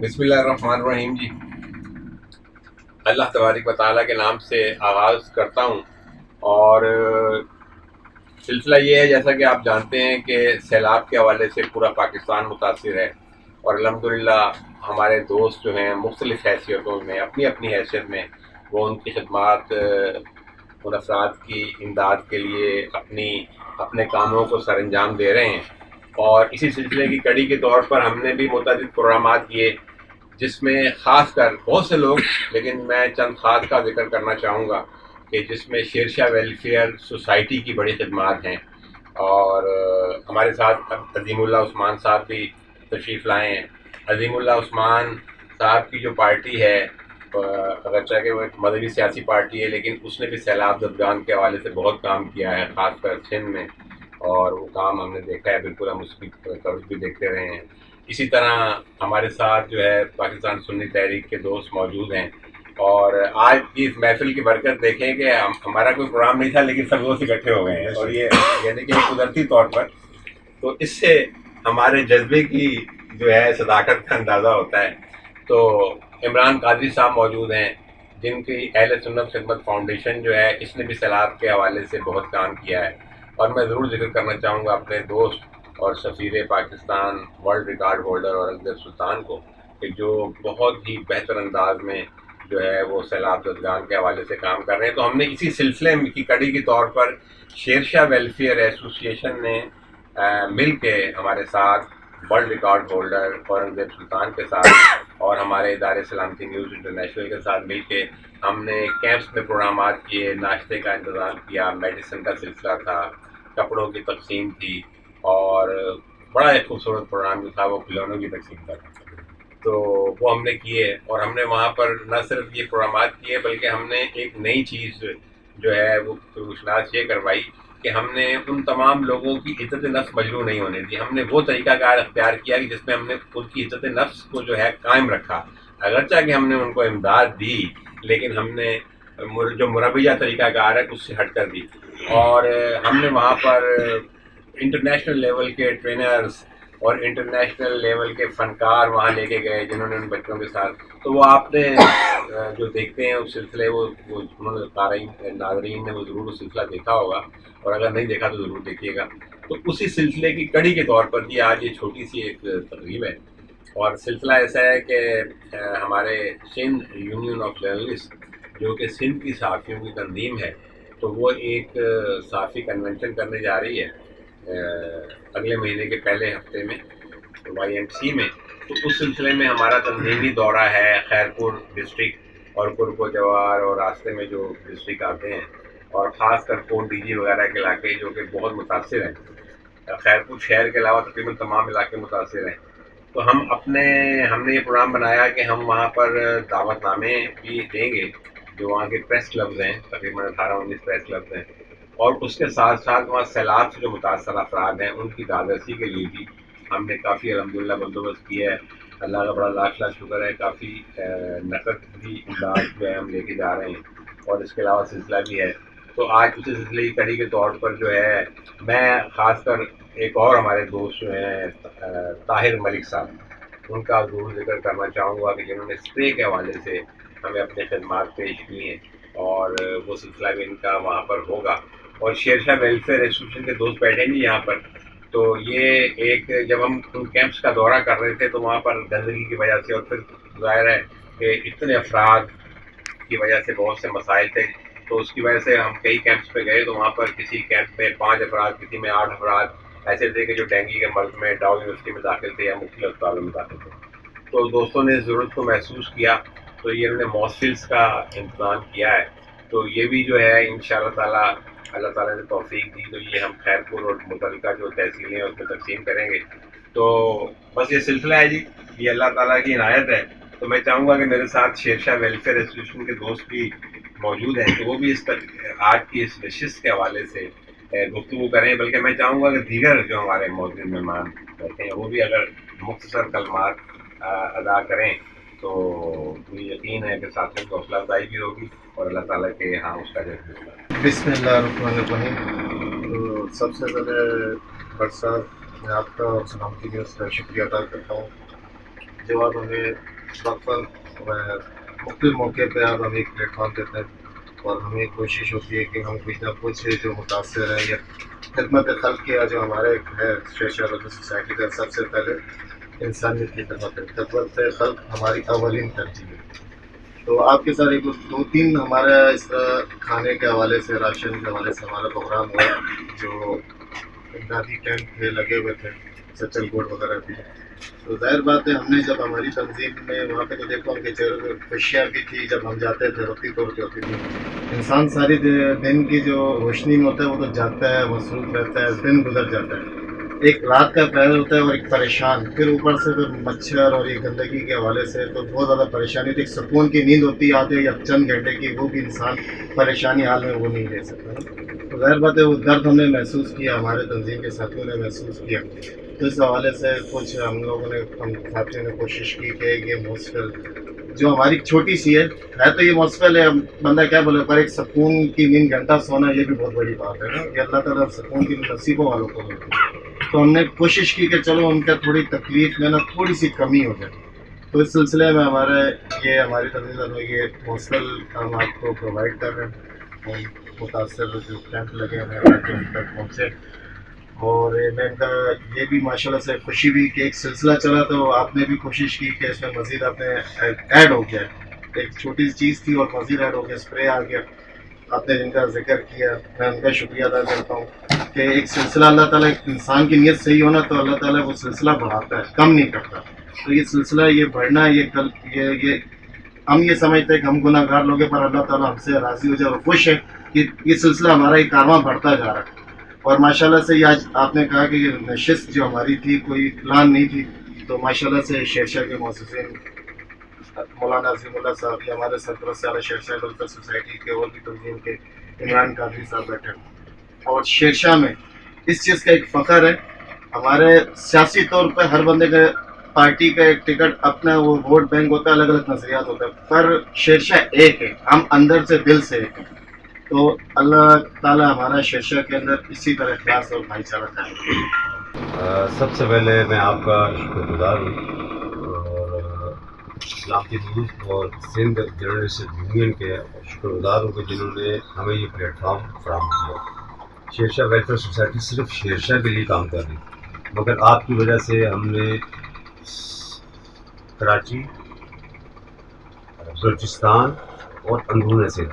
बिस्मिल्लाहिर्रहमानिर्रहीम जी। अल्लाह तबारक व तआला के नाम से आगाज़ करता हूँ। और सिलसिला ये है, जैसा कि आप जानते हैं कि सैलाब के हवाले से पूरा पाकिस्तान मुतासिर है, और अल्हम्दुलिल्लाह हमारे दोस्त जो हैं मुख्तलिफ़ हैसियतों में अपनी अपनी हैसियत में वो उनकी खिदमात उन अफराद की इमदाद के लिए अपने कामों को सरअंजाम दे रहे हैं। और इसी सिलसिले की कड़ी के तौर पर हमने भी मुतअद्दिद प्रोग्रामात किए, जिसमें ख़ास कर बहुत से लोग, लेकिन मैं चंद ख़ास का जिक्र करना चाहूँगा कि जिसमें शेरशाह वेलफेयर सोसाइटी की बड़ी खिदमात हैं। और हमारे साथ अज़ीमुल्लाह उस्मान साहब भी तशरीफ़ लाए हैं। अज़ीमुल्लाह उस्मान साहब की जो पार्टी है, अगरचे कि वो एक मजहबी सियासी पार्टी है, लेकिन उसने भी सैलाब ज़दगान के हवाले से बहुत काम किया है, ख़ासकर सिंध में, और वो काम हमने देखा है, बिल्कुल हम उसकी कवरेज भी देखते रहे हैं। इसी तरह हमारे साथ जो है पाकिस्तान सुन्नी तहरीक के दोस्त मौजूद हैं। और आज की इस महफिल की बरकत देखें कि हमारा कोई प्रोग्राम नहीं था, लेकिन सब दोस्त इकट्ठे हो गए हैं, और ये यानी कि कुदरती तौर पर, तो इससे हमारे जज्बे की जो है सदाकत का अंदाज़ा होता है। तो इमरान कादरी साहब मौजूद हैं, जिनकी अहले सुन्नत खिदमत फाउंडेशन जो है, इसने भी सैलाब के हवाले से बहुत काम किया है। और मैं ज़रूर जिक्र करना चाहूँगा अपने दोस्त और सफ़ीर Pakistan world record holder Aurangzeb Sultan को, कि जो बहुत ही बेहतर अंदाज में जो है वो सैलाब ज़दगान के हवाले से काम कर रहे हैं। तो हमने इसी सिलसिले की कड़ी के तौर पर शेरशाह वेलफेयर एसोसिएशन ने मिल के हमारे साथ वर्ल्ड रिकॉर्ड होल्डर औरंगज़ेब सुल्तान के साथ और हमारे इदारे सलामती न्यूज़ इंटरनेशनल के साथ मिल के हमने कैंप्स में प्रोग्रामात किए, नाश्ते का इंतज़ाम किया, मेडिसिन का सिलसिला था, कपड़ों की तकसीम थी, और बड़ा एक खूबसूरत प्रोग्राम जो था वो खिलौनों की तकसीम का था। तो वो हमने किए, और हमने वहाँ पर न सिर्फ ये प्रोग्रामात किए, बल्कि हमने एक नई चीज़ जो है वो रोशनास ये करवाई कि हमने उन तमाम लोगों की इज़्ज़त नफ्स मजरूह नहीं होने दी। हमने वो तरीक़ाकार अख्तियार किया कि जिसमें हमने उनकी इज़्ज़त नफ्स को जो है कायम रखा। अगरचे कि हमने उनको इमदाद दी, लेकिन हमने जो मुरब्बिया तरीक़ाकार है उससे हट कर दी। और हमने वहाँ पर इंटरनेशनल लेवल के ट्रेनर्स और इंटरनेशनल लेवल के फ़नकार वहाँ लेके गए, जिन्होंने उन बच्चों के साथ, तो वो आपने जो देखते हैं उस सिलसिले वो उन्होंने नाज़रीन ने वो ज़रूर उस सिलसिला देखा होगा, और अगर नहीं देखा तो ज़रूर देखिएगा। तो उसी सिलसिले की कड़ी के तौर पर ये आज ये छोटी सी एक तकरीब है। और सिलसिला ऐसा है कि हमारे सिंध यूनियन ऑफ जर्नलिस्ट, जो कि सिंध की सहाफ़ियों की तंजीम है, तो वो एक सहाफ़ी कन्वेंशन करने जा रही है अगले महीने के पहले हफ्ते में YMC में। तो उस सिलसिले में हमारा तंजीमी दौरा है खैरपुर डिस्ट्रिक्ट और कुर्को जवार और रास्ते में जो डिस्ट्रिक्ट आते हैं, और ख़ास कर कोट DG वगैरह के इलाके जो कि बहुत मुतासिर हैं। खैरपुर शहर के अलावा तकरीबन तमाम इलाके मुतासिर हैं। तो हमने ये प्रोग्राम बनाया कि हम वहाँ पर दावतनामे भी देंगे, जो वहाँ के प्रेस क्लब्स हैं, तकरीबन 18-19 प्रेस क्लब्स हैं, और उसके साथ साथ वहाँ सैलाब से जो मुतासर अफराद हैं उनकी दादरसी के लिए भी हमने काफ़ी अल्हम्दुलिल्लाह बंदोबस्त किया है। अल्लाह का बड़ा लाख लाख शुक्र है, काफ़ी नकद भी इमदाद जो है हम लेके जा रहे हैं, और इसके अलावा सिलसिला भी है। तो आज उसी सिलसिले की कड़ी के तौर पर जो है मैं ख़ासकर एक और हमारे दोस्त जो हैं ताहिर मलिक साहब, उनका ज़रूर जिक्र करना चाहूँगा कि जिन्होंने स्प्रे के हवाले से हमें अपने खदमात पेश की हैं, और वो सिलसिला भी इनका वहाँ पर होगा। और शेरशाह वेलफेयर एसोसिएशन के दोस्त बैठे नहीं यहाँ पर, तो ये एक जब हम उन कैंप्स का दौरा कर रहे थे तो वहाँ पर गंदगी की वजह से, और फिर ज़ाहिर है कि इतने अफराद की वजह से बहुत से मसाइल थे, तो उसकी वजह से हम कई कैंप्स पे गए, तो वहाँ पर किसी कैंप में 5 अफराद, किसी में 8 अफराद ऐसे थे कि जो डेंगू के मर्ज में डाउ यूनिवर्सिटी में दाखिल थे या मुख्तलिफ अस्पतालों में दाखिल थे। तो दोस्तों ने ज़रूरत को महसूस किया, तो ये उन्होंने मॉस्फिल्स का इंतज़ाम किया है। तो ये भी जो है इंशाअल्लाह ताला, अल्लाह ताला ने तौफीक दी तो ये हम खैरपुर और मुतल्लिका जो तहसीलें हैं उसमें तकसीम करेंगे। तो बस ये सिलसिला है जी, ये अल्लाह ताला की इनायत है। तो मैं चाहूँगा कि मेरे साथ शेरशाह वेलफेयर एसोसिएशन के दोस्त भी मौजूद हैं, तो वो भी आज की इस नशिस्त के हवाले से गुफ्तगू करें। बल्कि मैं चाहूँगा कि दीगर जो हमारे मौजूद मेहमान बैठे हैं वो भी अगर मुख्तसर कलमात अदा करें, तो मुझे यकीन है कि साथियों को हौसला अफजाई भी होगी और अल्लाह ताला के यहाँ उसका जज्बा होगा। बिस्मिल्लाहिर्रहमानिर्रहीम। तो सबसे पहले डॉक्टर साहब मैं आपका और सलामती न्यूज़ का शुक्रिया अदा करता हूँ, जो आप हमें वक्त मुख्तलिफ मौके पर आप हमें एक प्लेटफॉर्म देते हैं और हमें कोशिश होती है कि हम कुछ ना कुछ जो मुतासर है या खिदमत खल्क किया जो हमारे है शेरशाह वेलफेयर सोसाइटी का सबसे पहले इंसानियत की खिदमत खल्क हमारी अवलिन तरजीह है। तो आपके साथ एक दो तीन हमारा इस तरह खाने के हवाले से राशन के हवाले से हमारा प्रोग्राम हुआ जो इमदादी कैंप थे लगे हुए थे सचल बोर्ड वगैरह भी। तो जाहिर बात है हमने जब हमारी तंजीम में वहाँ पे तो देखो उनके चेहरों पर खुशियाँ भी थी जब हम जाते थे रोटी तोड़ के होती थी। इंसान सारी दिन की जो रोशनी में होता है वो तो जाता है मसरूफ रहता है दिन गुजर जाता है। एक रात का पहर होता है और एक परेशान फिर ऊपर से फिर मच्छर और ये गंदगी के हवाले से तो बहुत ज़्यादा परेशानी थी। एक सुकून की नींद होती है आधे या चंद घंटे की वो भी इंसान परेशानी हाल में वो नहीं ले सकता। तो जाहिर बात है वो दर्द हमने महसूस किया हमारे तंजीम के साथियों ने महसूस किया। तो इस हवाले से कुछ हम लोगों ने हम साथियों ने कोशिश की कि ये मुश्किल जो हमारी छोटी सी है तो ये मुश्किल है बंदा क्या बोले पर एक सुकून की नींद घंटा सोना ये भी बहुत बड़ी बात है ना ये अल्लाह ताला सुकून की नसीबों वालों को मिलती है। तो हमने कोशिश की कि चलो उनका थोड़ी तकलीफ में ना थोड़ी सी कमी हो जाए। तो इस सिलसिले में हमारी तंजीम ये मुश्किल हम आपको प्रोवाइड कर रहे हैं मुतासर जो कैंप लगे हैं उन तक पहुँचे। और मैं इनका ये भी माशाल्लाह से खुशी भी कि एक सिलसिला चला तो आपने भी कोशिश की कि इसमें मज़ीद आपने ऐड हो गया एक छोटी सी चीज़ थी और मज़ीद ऐड हो गया स्प्रे आ गया आपने जिनका जिक्र किया मैं उनका शुक्रिया अदा करता हूँ कि एक सिलसिला अल्लाह ताला इंसान की नीयत सही होना तो अल्लाह ताला वो सिलसिला बढ़ाता है कम नहीं करता। तो ये सिलसिला ये बढ़ना ये हम ये समझते हैं कि हम गुनाहगार लोग हैं पर अल्लाह ताला हमसे राज़ी हो जाए और खुश है कि ये सिलसिला हमारा ये कारवां बढ़ता जा रहा है। और माशाल्लाह से आज आपने कहा कि ये नशिस्त जो हमारी थी कोई प्लान नहीं थी तो माशाल्लाह से शेरशाह के मौसूसिन मौलाना अज़ीमुल्लाह साहब ये हमारे सरपरस्त आला शेरशाह वेलफेयर सोसाइटी के और भी तंजीम के इमरान कादरी साहब बैठे और शेरशाह में इस चीज़ का एक फ़ख्र है हमारे सियासी तौर पर हर बंदे का पार्टी का एक टिकट अपना वो वोट बैंक होता है अलग अलग नज़रियात होता है पर शेरशाह एक है हम अंदर से दिल से एक है। तो अल्लाह ताला हमारा शेरशाह के अंदर इसी तरह इखलास और भाईचारा कायम। सबसे पहले मैं आपका शुक्रगुजार हूँ और इस्लामी न्यूज़ और सिंध जर्नलिस्ट यूनियन के शुक्रगुजार हूँ कि जिन्होंने हमें ये प्लेटफॉर्म फराहम किया। शेरशाह वेलफेयर सोसाइटी सिर्फ शेरशाह के लिए काम कर रही मगर आपकी वजह से हमने कराची बलूचिस्तान और अंदरून से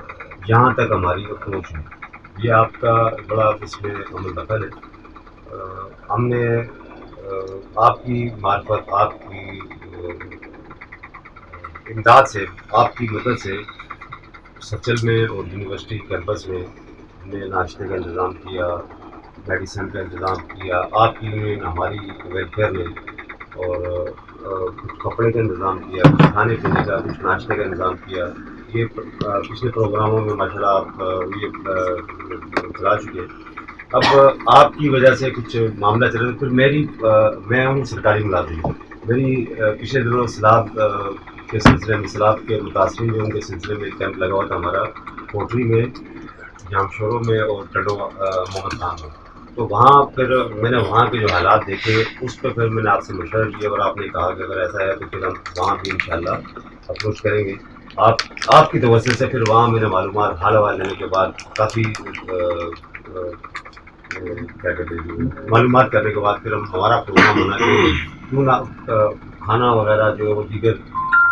यहाँ तक हमारी अप्रोच हुई। ये आपका बड़ा इसमें अमल दखल है। हमने आपकी मार्फत आपकी इमदाद से आपकी मदद से सचल में और यूनिवर्सिटी कैंपस में हमने नाश्ते का इंतज़ाम किया मेडिसिन का इंतज़ाम किया आपकी यूनियन हमारी वेलफेयर में और कुछ कपड़े का इंतज़ाम किया कुछ खाने पीने का कुछ नाश्ते का इंतज़ाम किया। ये पिछले प्रोग्रामों में माशाल्लाह आप ये चला चुके। अब आपकी वजह से कुछ मामला चल रहा है। फिर मैं हूँ सरकारी मुलाजिम मेरी पिछले दिनों सलाब के सिलसिले में सलाब के मुतासरीन जो उनके सिलसिले में कैंप लगा हुआ था हमारा कोटरी में जामशोरों में और टडो मोहम्मद खान में। तो वहाँ फिर मैंने वहाँ के जो हालात देखे उस पर फिर मैंने आपसे मशवरा किया और आपने कहा कि अगर ऐसा है तो फिर हम वहाँ भी इंशाल्लाह अप्रोच करेंगे। आपकी तवज्जो से फिर वहाँ मैंने मालूमात हाल हवाल लेने के बाद काफ़ी क्या कहते हैं मालूमात करने के बाद फिर हम हमारा प्रोग्राम बना के क्यों ना खाना वगैरह जो दीगर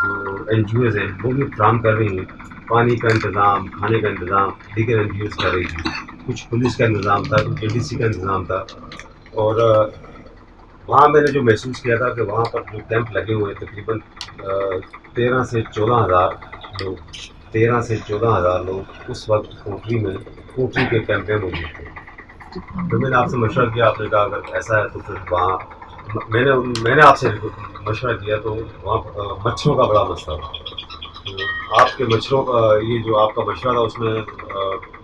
जो NGOs हैं वो भी फ्राहम कर रही हैं पानी का इंतज़ाम खाने का इंतज़ाम दीगर NGOs कर रही थी कुछ पुलिस का इंतज़ाम था कुछ ADC का इंतज़ाम था। और वहाँ मैंने जो महसूस किया था कि वहाँ पर जो कैंप लगे हुए तकरीबन 13 से 14 हज़ार लोग उस वक्त कोटरी के कैंप में मौजूद थे। तो मैंने आपसे मशवरा किया आपने कहा अगर ऐसा है तो फिर वहाँ मैंने आपसे मशवरा किया तो वहाँ मच्छरों का बड़ा मसला था। तो आपके मच्छरों का ये जो आपका मशवरा था उसमें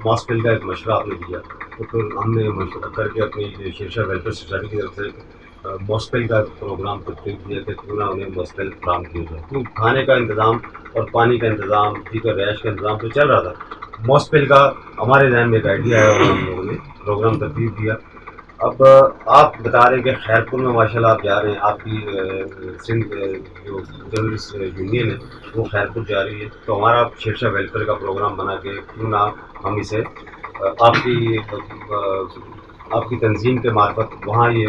मॉस्पिल का एक मशवरा आपने दिया तो फिर हमने मशवरा करके अपनी शेरशाह वेलफेयर सोसाइटी की तरफ से मॉस्पिल का प्रोग्राम तरतीब दिया कि क्यों ना उन्हें मॉस्पिल फ्राहम किया जाए। तो खाने का इंतज़ाम और पानी का इंतज़ाम दीगर रैश का इंतज़ाम तो चल रहा था। मॉस्पिल का हमारे जहन में एक आइडिया है और हम लोगों ने प्रोग्राम तरतीब दिया اب آپ بتا رہے ہیں کہ خیرپور میں ماشاءاللہ آپ جا رہے ہیں، آپ کی سندھ جو جرنلسٹ یونین ہے وہ خیرپور جا رہی ہے، تو ہمارا شیرشاہ ویلفیئر کا پروگرام بنا کے کیوں نہ ہم اسے آپ کی تنظیم کے مارفت وہاں یہ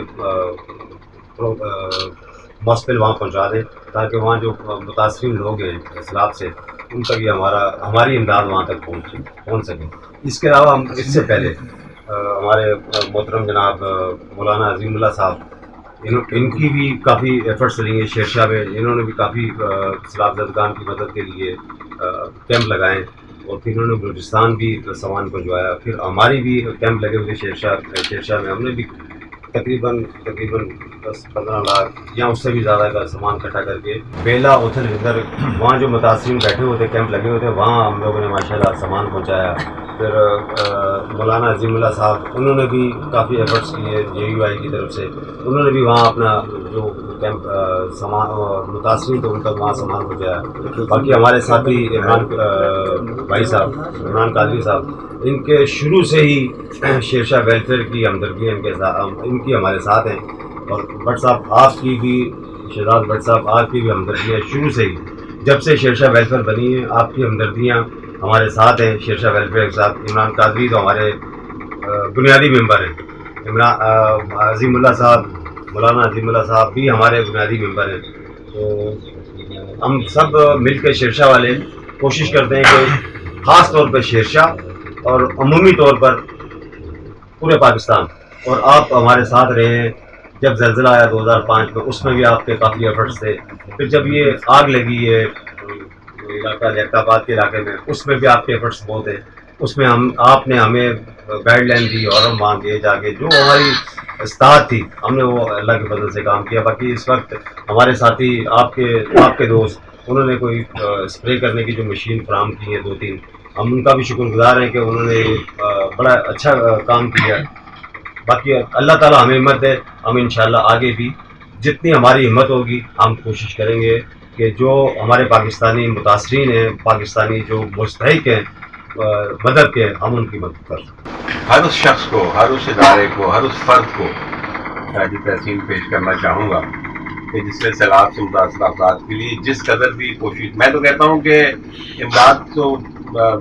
ہاسپٹل وہاں پہنچا دیں، تاکہ وہاں جو متاثرین لوگ ہیں سیلاب سے ان تک یہ ہماری امداد وہاں تک پہنچ سکے۔ اس کے علاوہ ہم اس سے پہلے ہمارے محترم جناب مولانا عظیم اللہ صاحب ان کی بھی کافی ایفرٹس رہیں گے شیرشاہ میں، انہوں نے بھی کافی سیلاب زدگان کی مدد کے لیے کیمپ لگائے، اور پھر انہوں نے بلوچستان بھی سامان پہنچوایا، پھر ہماری بھی کیمپ لگے ہوئے شیرشاہ میں، ہم نے بھی تقریباً 10-15 لاکھ یا اس سے بھی زیادہ کا سامان اکٹھا کر کے بیلا اتھل ادھر وہاں جو متاثرین بیٹھے ہوئے تھے، کیمپ لگے ہوئے تھے، وہاں ہم لوگوں نے ماشاءاللہ سامان پہنچایا۔ پھر مولانا عظیم اللہ صاحب انہوں نے بھی کافی ایفرٹس کیے JUI کی طرف سے، انہوں نے بھی وہاں اپنا جو کیمپ سامان متاثرین تھے ان تک وہاں سامان پہنچایا۔ باقی ہمارے ساتھی عمران بھائی صاحب، عمران قادری صاحب، ان کے شروع سے ہی شیرشاہ ویلفیئر کی ہمدردیاں ان کی ہمارے ساتھ ہیں، اور بٹ صاحب آپ کی بھی، شہزاد بٹ صاحب آپ کی بھی ہمدردیاں شروع سے ہی، جب سے شیرشاہ ویلفیئر بنی ہے آپ کی ہمدردیاں ہمارے ساتھ ہیں شیرشاہ ویلفیئر کے ساتھ۔ عمران قادری تو ہمارے بنیادی ممبر ہیں، عظیم اللہ صاحب، مولانا عظیم اللہ صاحب بھی ہمارے بنیادی ممبر ہیں۔ تو ہم سب مل کے شیرشاہ والے کوشش کرتے ہیں کہ خاص طور پہ شیرشاہ اور عمومی طور پر پورے پاکستان، اور آپ ہمارے ساتھ رہے ہیں۔ جب زلزلہ آیا 2005 میں، اس میں بھی آپ کے کافی ایفرٹس تھے، پھر جب یہ آگ لگی ہے علاقہ لیاقت آباد کے علاقے میں، اس میں بھی آپ کے ایفرٹس بہت ہیں، اس میں آپ نے ہمیں گائیڈ لائن دی اور ہم وہاں گئے جا کے، جو ہماری استاد تھی ہم نے وہ اللہ کے فضل سے کام کیا۔ باقی اس وقت ہمارے ساتھی آپ کے دوست انہوں نے کوئی اسپرے کرنے کی جو مشین فراہم کی ہے 2-3، ہم ان کا بھی شکر گزار ہیں کہ انہوں نے بڑا اچھا کام کیا۔ باقی اللہ تعالیٰ ہمیں ہمت دے، ہم انشاءاللہ آگے بھی جتنی ہماری ہمت ہوگی ہم کوشش کریں گے کہ جو ہمارے پاکستانی متاثرین ہیں، پاکستانی جو مستحق ہیں مدد کے، ہم ان کی مدد کر سکیں۔ ہر اس شخص کو، ہر اس ادارے کو، ہر اس فرد کو خراج تحسین پیش کرنا چاہوں گا کہ جس نے سیلاب سے متاثرہ افراد کے لیے جس قدر بھی کوشش، میں تو کہتا ہوں کہ امداد تو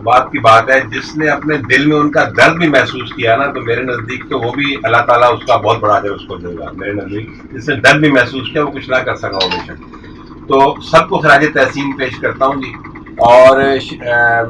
بات کی بات ہے، جس نے اپنے دل میں ان کا درد بھی محسوس کیا نا، تو میرے نزدیک تو وہ بھی اللہ تعالیٰ اس کا بہت بڑا اجر اس کو دے گا۔ میرے نزدیک جس نے درد بھی محسوس کیا وہ کچھ نہ کر سکا وہ بے شک۔ تو سب کو خراج تحسین پیش کرتا ہوں جی۔ اور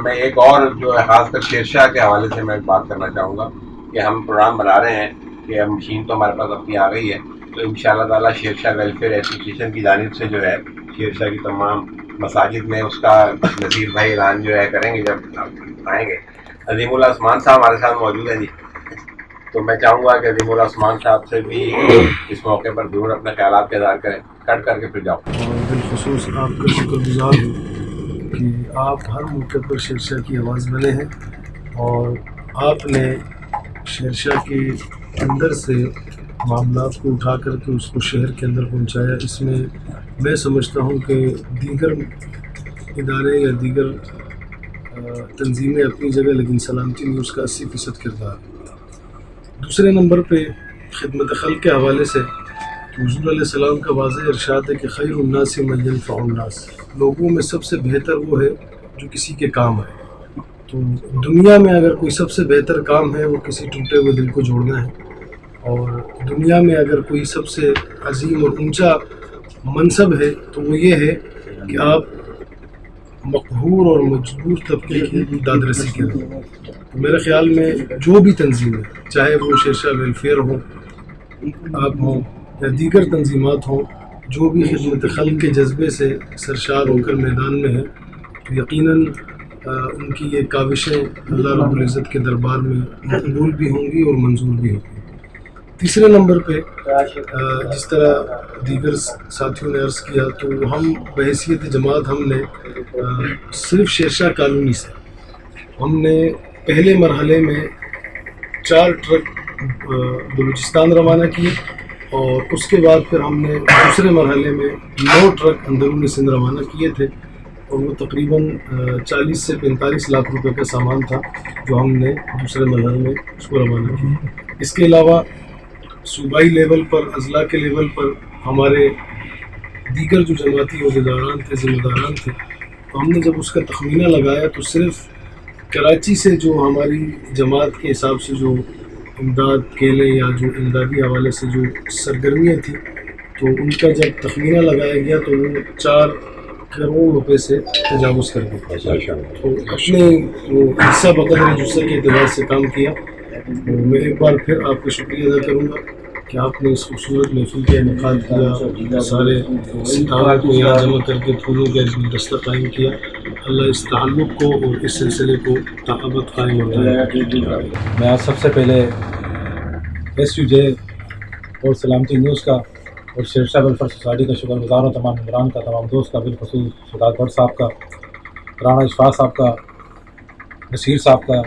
میں ایک اور جو ہے خاص کر شیرشاہ کے حوالے سے میں بات کرنا چاہوں گا کہ ہم پروگرام بنا رہے ہیں کہ اب مشین تو ہمارے پاس اپنی آ گئی ہے، تو انشاءاللہ تعالیٰ شیرشاہ ویلفیئر ایسوسیشن کی جانب سے جو ہے شیرشاہ کی تمام مساجد میں اس کا نذیر بھائی اعلان جو ہے کریں گے جب آئیں گے۔ عظیم اللہ عثمان صاحب ہمارے ساتھ موجود ہیں جی، تو میں چاہوں گا کہ عظیم اللہ عثمان صاحب سے بھی اس موقع پر ضرور اپنے خیالات کا اظہار کریں۔ کٹ کر کے پھر جاؤ۔ اور بالخصوص آپ کا شکر گزار ہوں کہ آپ ہر موقع پر شیرشاہ کی آواز بنے ہیں، اور آپ نے شیرشاہ کے اندر سے معاملات کو اٹھا کر کے اس کو شہر کے اندر پہنچایا۔ اس میں سمجھتا ہوں کہ دیگر ادارے یا دیگر تنظیمیں اپنی جگہ، لیکن سلامتی نیوز کا 80% کردار۔ دوسرے نمبر پہ خدمت خلق کے حوالے سے حضور علیہ السلام کا واضح ارشاد ہے کہ خیر الناس من ینفع الناس، لوگوں میں سب سے بہتر وہ ہے جو کسی کے کام آئے۔ تو دنیا میں اگر کوئی سب سے بہتر کام ہے وہ کسی ٹوٹے ہوئے دل کو جوڑنا ہے، اور دنیا میں اگر کوئی سب سے عظیم اور اونچا منصب ہے تو وہ یہ ہے کہ آپ مقہور اور مجبور طبقے کی داد رسی کریں۔ تو میرے خیال میں جو بھی تنظیم ہے، چاہے وہ شیرشاہ ویلفیئر ہو، آپ ہوں یا دیگر تنظیمات ہوں، جو بھی خدمت خلق کے جذبے سے سرشار ہو کر میدان میں ہے، تو یقیناً ان کی یہ کاوشیں اللہ رب العزت کے دربار میں مقبول بھی ہوں گی اور منظور بھی ہوں گی۔ تیسرے نمبر پہ جس طرح دیگر ساتھیوں نے عرض کیا، تو ہم بحیثیت جماعت ہم نے صرف شیرشاہ کالونی سے ہم نے پہلے مرحلے میں 4 ٹرک بلوچستان روانہ کیے، اور اس کے بعد پھر ہم نے دوسرے مرحلے میں 9 ٹرک اندرون سندھ روانہ کیے تھے، اور وہ تقریباً 40 سے 45 لاکھ روپے کا سامان تھا جو ہم نے دوسرے مرحلے میں اس کو روانہ کیا۔ اس کے علاوہ सूबाई लेवल पर, अजला के लेवल पर हमारे दीगर जो जमाती अहदेदारान थे, ज़िम्मेदारान थे, तो हमने जब उसका तखमीना लगाया तो सिर्फ कराची से जो हमारी जमात के हिसाब से जो इमदाद केले या जो इमदादी हवाले से जो सरगर्मियाँ थी, तो उनका जब तखमीना लगाया गया तो वो 4 करोड़ रुपए से तजावुज़ कर गया। तो अपने वो हिस्सा बकदर जुस्सा के एतबार से काम किया। तो मैं एक बार फिर आपका शुक्रिया अदा करूँगा कि आपने इस खूबसूरत महफिल का इनेकाद किया, सारे सितारों को यहाँ जमा करके फूलों का गुलदस्ता कायम किया। अल्लाह इस ताल्लुक़ को और इस सिलसिले को ताक़त कायम बनाए। मैं आज सबसे पहले SUJ और सलामती न्यूज़ का और शेरशाह वेलफेयर सोसाइटी का शुक्रगुज़ार हूँ, तमाम मेम्बरान का, तमाम दोस्त का, बिलखुसूस शहजाद भट्ट साहब का, राना इशफाक साहब का, नसीर साहब का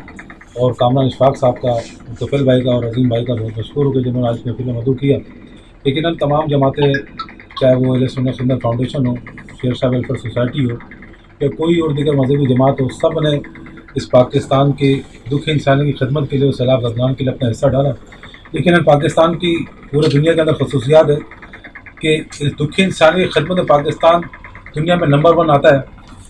और कामरान इशफाक साहब का, तुफैल भाई का और अजीम भाई का बहुत मशहूर हो कि जिन्होंने आज महफिल में मदू किया। लेकिन तमाम जमातें, चाहे वो अहले सुन्नत फाउंडेशन हो, शेरशाह वेलफेयर सोसाइटी हो या कोई और दीगर मजहबी जमात हो, सब ने इस पाकिस्तान की दुख इंसानी की खिदमत के लिए, सैलाब ज़दगान के लिए अपना हिस्सा डाला। लेकिन पाकिस्तान की पूरी दुनिया के अंदर खसूसियात है कि इस दुखी इंसानी की खिदमत में पाकिस्तान दुनिया में नंबर 1 आता है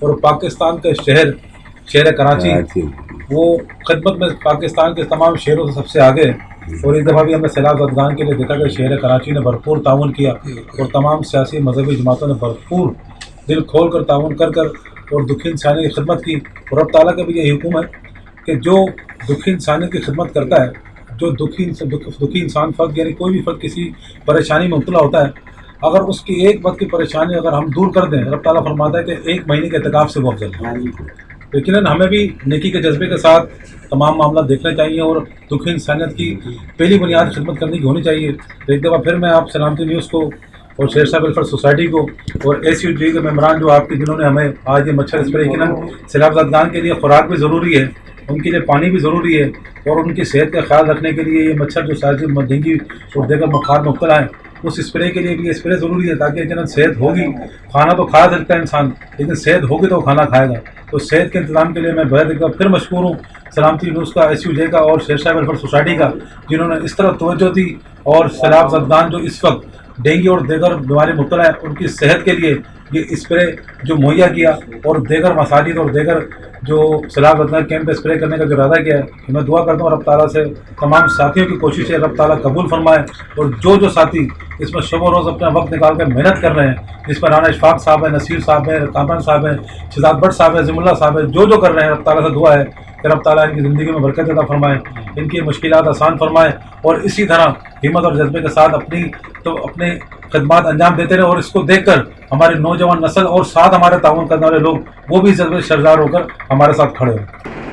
और पाकिस्तान का शहर कराची वो खिदमत में पाकिस्तान के तमाम शहरों से सबसे आगे है। और इस दफ़ा भी हमें सैलाब ज़दगान के लिए देखा कि शहर कराची ने भरपूर ताउन किया और तमाम सियासी मजहबी जमातों ने भरपूर दिल खोल कर ताउन कर और दुखी इंसानी की खिदमत की। और रब ताला का भी यही हुक्म है कि जो दुखी इंसानी की खिदमत करता है, जो दुखी इंसान फ़र्द यानी कोई भी फ़र्द किसी परेशानी में मुब्तला होता है, अगर उसकी एक वक्त की परेशानी अगर हम दूर कर दें, रब ताला फरमाता है कि 1 महीने के एतकाफ़ से वो अफजल है। लेकिन हमें भी नेकी के जज्बे के साथ तमाम मामला देखने चाहिए और दुखी इंसानियत की पहली बुनियाद खिदमत करने की होनी चाहिए। तो एक दफ़ा फिर मैं आप सलामती न्यूज़ को और शेरशाह वेलफेयर सोसाइटी को और SUJ के मेम्बरान जो आपके, जिन्होंने हमें आज ये मच्छर स्प्रे, यकीनन सैलाब ज़दगान के लिए खुराक भी ज़रूरी है, उनके लिए पानी भी ज़रूरी है और उनकी सेहत का ख्याल रखने के लिए ये मच्छर जो शायद डेंगू और दीगर बुखार मुब्तला है, उस स्प्रे के लिए भी ये स्प्रे ज़रूरी है ताकि यकीनन सेहत होगी। खाना तो खा सकता है इंसान, लेकिन सेहत होगी तो खाना खाएगा। तो सेहत के इंतजाम के लिए मैं बहुत एक बार फिर मशहूर हूँ सलामती न्यूज़ का, SUJ का और शेरशाह वेलफेयर सोसाइटी का, जिन्होंने इस तरह तवज्जो दी और सैलाब ज़दगान जो इस वक्त डेंगू और दीगर बीमारी मुब्तला है, उनकी सेहत के लिए ये स्प्रे जो मुहैया किया और दीगर मसाजिद और दीगर जो सैलाब ज़दगान कैंप पे स्प्रे करने का जो इरादा किया है, मैं दुआ करता हूँ रब ताला से तमाम साथियों की कोशिशें रब ताला कबूल फरमाए। और जो साथी इसमें शब रोज़ अपना वक्त निकाल कर मेहनत कर रहे हैं, जिसमें राना इशफाक साहब है, नसीर साहब है, कामरान साहब है, शहजाद भट्ट साहब है, ज़िमुल्लाह साहब है, जो कर रहे हैं, रब ताला से दुआ है कि रब ताला इनकी ज़िंदगी में बरकत अता फरमाए, इनकी मुश्किलात आसान फरमाए और इसी तरह हिम्मत और जज्बे के साथ अपनी खदमात अंजाम देते रहे। और इसको देख कर हमारे नौजवान नस्ल और साथ हमारे ताउन करने वाले लोग वो भी जज्बे शर्जार होकर हमारे साथ खड़े हों।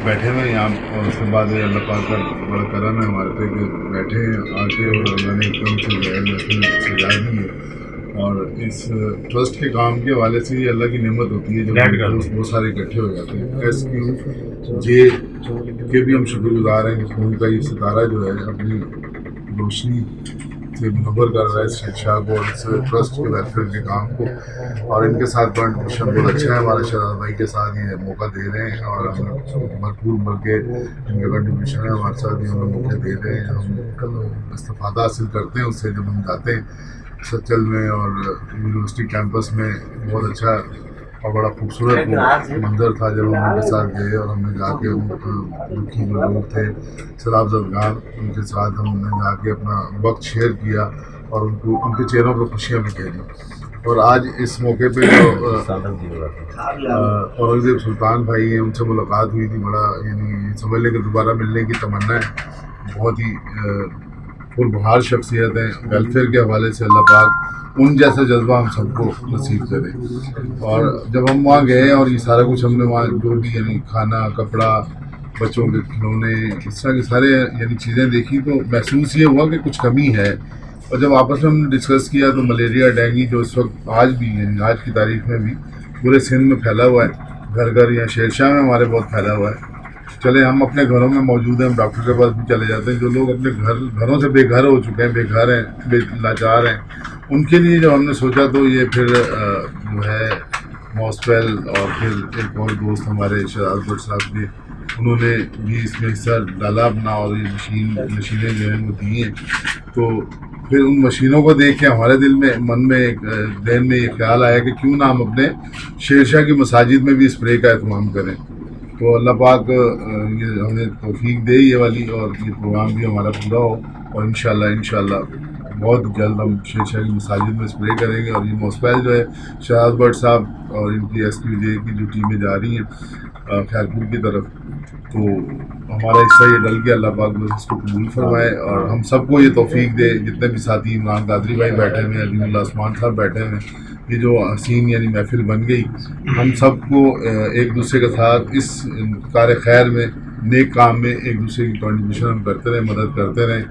बैठे हुए यहाँ और उसके बाद अल्लाह पाक का बड़ा करम है हमारे पे कि बैठे हैं आके और अल्लाह ने एकदम से सजा दी है। और इस ट्रस्ट के काम के हवाले से ये अल्लाह की नेमत होती है जब बहुत सारे इकट्ठे हो जाते हैं। SUJ के भी हम शुक्रगुजार हैं कि उनका ये सितारा जो है अपनी रोशनी से मुनव्वर कर रहा है शेरशाह को और इस ट्रस्ट के वेलफेयर के काम को। और इनके साथ कंट्रीब्यूशन बहुत अच्छा है, हमारे शहजाद भाई के साथ ये मौका दे रहे हैं और हम भरपूर मिल के इनका कंट्रीब्यूशन है, हमारे साथ ये हमें मौके दे रहे हैं। हम इस्तेफादा हासिल करते हैं उससे जब हम जाते हैं सचल में और यूनिवर्सिटी कैंपस में। बहुत अच्छा और बड़ा खूबसूरत मंजर था जब हम उनके साथ गए और हमने जाके दुखी जो लोग थे सैलाब ज़दगान, उनके साथ हमने जाके अपना वक्त शेयर किया और उनके चेहरों पर खुशियाँ भी कह और आज इस मौके पे जो औरंगज़ेब सुल्तान भाई हैं उनसे मुलाकात हुई थी। बड़ा यानी समझ लें कि दोबारा मिलने की तमन्ना है। बहुत ही पुरबहार शख्सियत हैं। वेलफेयर के हवाले से अल्लाह पाक उन जैसा जज्बा हम सबको नसीब करे। और जब हम वहाँ गए और ये सारा कुछ हमने वहाँ जो भी यानी खाना कपड़ा बच्चों के खिलौने इस तरह के सारे यानी चीज़ें देखी तो महसूस ये हुआ कि कुछ कमी है। और जब आपस में हमने डिस्कस किया तो मलेरिया डेंगू जो इस वक्त आज भी यानी आज की तारीख में भी पूरे सिंध में फैला हुआ है, घर घर या शेरशाह में हमारे बहुत फैला हुआ है। चले हम अपने घरों में मौजूद हैं, हम डॉक्टर के पास भी चले जाते हैं। जो लोग अपने घरों से बेघर हो चुके हैं, बेघर हैं, लाचार हैं, उनके लिए जब हमने सोचा तो ये फिर जो है मॉस्पेल और फिर एक और दोस्त हमारे शहजाद भट्ट साहब के उन्होंने भी इसमें हिस्सा डाला अपना और ये मशीनें जो हैं वो दी हैं। तो پھر ان مشینوں کو دیکھ کے ہمارے دل میں من میں ایک ذہن میں یہ خیال آیا کہ کیوں نہ ہم اپنے شیر شاہ کی مساجد میں بھی اسپرے کا اہتمام کریں. تو اللہ پاک یہ ہمیں توفیق دے یہ والی، اور یہ پروگرام بھی ہمارا پورا ہو، اور انشاءاللہ بہت جلد ہم شیر شاہ کی مساجد میں اسپرے کریں گے. اور یہ موسپیل جو ہے شہزاد بٹ صاحب اور ان کی SQJ کی جو ٹیمیں جا رہی ہیں خیرپور کی طرف، تو ہمارا حصہ یہ ڈل کے اللہ پاک بس اس کو قبول فرمائے، اور ہم سب کو یہ توفیق دے، جتنے بھی ساتھی عمران قادری بھائی بیٹھے ہوئے ہیں، عظیم اللہ عثمان صاحب بیٹھے ہوئے ہیں، یہ جو حسین یعنی محفل بن گئی، ہم سب کو ایک دوسرے کے ساتھ اس کار خیر میں، نیک کام میں ایک دوسرے کی کنٹریبیوشن ہم کرتے رہیں، مدد کرتے رہیں.